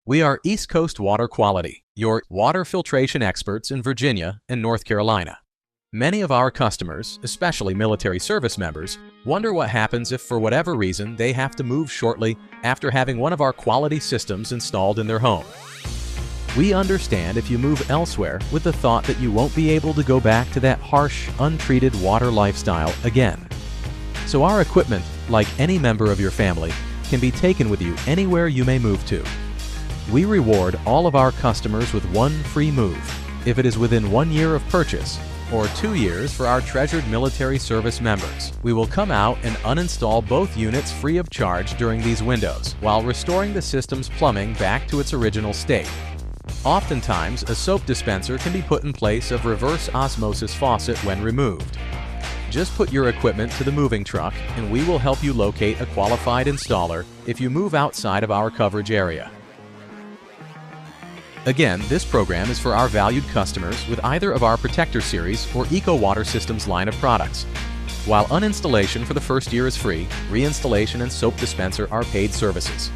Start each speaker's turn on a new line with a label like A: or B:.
A: We are East Coast Water Quality, your water filtration experts in Virginia and North Carolina. Many of our customers, especially military service members, wonder what happens if for whatever reason they have to move shortly after having one of our quality systems installed in their home. We understand if you move elsewhere with the thought that you won't be able to go back to that harsh, untreated water lifestyle again. So our equipment, like any member of your family, can be taken with you anywhere you may move to. We reward all of our customers with one free move if it is within 1 year of purchase, or 2 years for our treasured military service members. We will come out and uninstall both units free of charge during these windows while restoring the system's plumbing back to its original state. Oftentimes, a soap dispenser can be put in place of reverse osmosis faucet when removed. Just put your equipment to the moving truck and we will help you locate a qualified installer if you move outside of our coverage area. Again, this program is for our valued customers with either of our Protector Series or Eco Water Systems line of products. While uninstallation for the first year is free, reinstallation and soap dispenser are paid services.